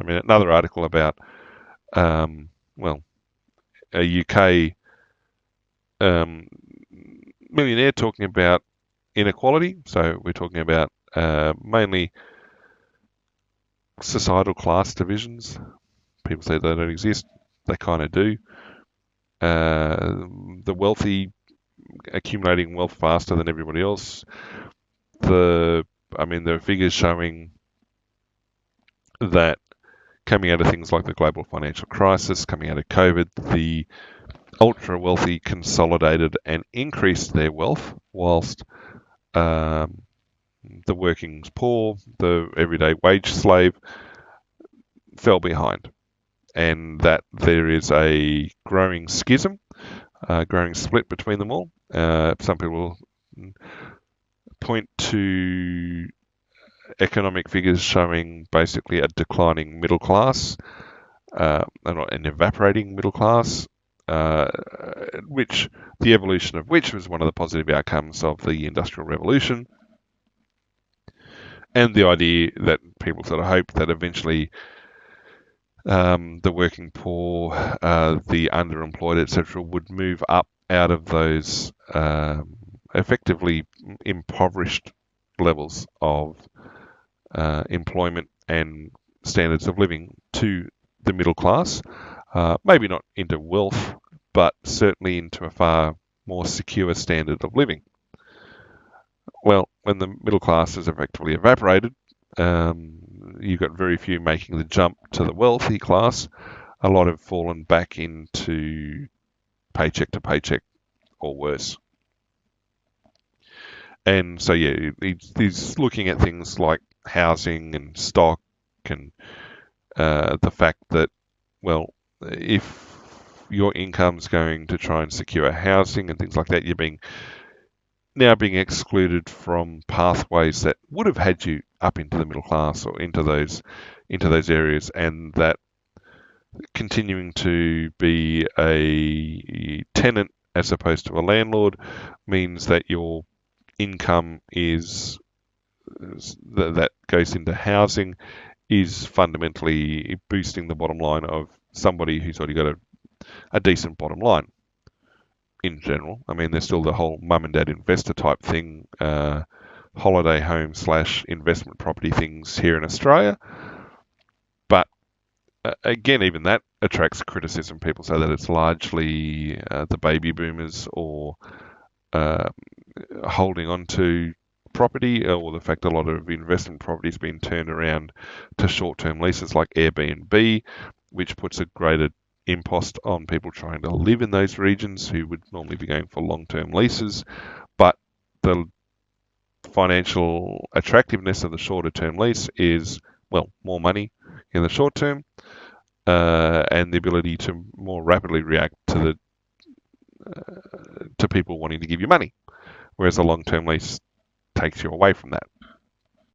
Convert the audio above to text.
I mean, another article about, well, a UK millionaire talking about inequality. So we're talking about mainly societal class divisions. People say they don't exist. They kind of do. The wealthy accumulating wealth faster than everybody else. There are figures showing that coming out of things like the global financial crisis, coming out of COVID, the ultra wealthy consolidated and increased their wealth, whilst um, the working poor, the everyday wage slave, fell behind. And that there is a growing schism, growing split between them all. Some people point to economic figures showing basically a declining middle class, an evaporating middle class, which the evolution of which was one of the positive outcomes of the Industrial Revolution, and the idea that people sort of hope that eventually the working poor, the underemployed, etc., would move up out of those effectively impoverished levels of employment and standards of living to the middle class, maybe not into wealth, but certainly into a far more secure standard of living. Well, when the middle class is effectively evaporated, you've got very few making the jump to the wealthy class. A lot have fallen back into paycheck to paycheck or worse. And so, yeah, he's looking at things like housing and stock and the fact that, well, if your income's going to try and secure housing and things like that, you're now being excluded from pathways that would have had you up into the middle class or into those areas, and that continuing to be a tenant as opposed to a landlord means that your income that goes into housing is fundamentally boosting the bottom line of somebody who's already got a decent bottom line in general. I mean, there's still the whole mum and dad investor type thing, holiday home / investment property things here in Australia. But again, even that attracts criticism. People say that it's largely the baby boomers or holding on to property, or the fact a lot of investment property has been turned around to short-term leases like Airbnb, which puts a greater impost on people trying to live in those regions who would normally be going for long-term leases. But the financial attractiveness of the shorter-term lease is, well, more money in the short term, and the ability to more rapidly react to people wanting to give you money, whereas a long-term lease takes you away from that.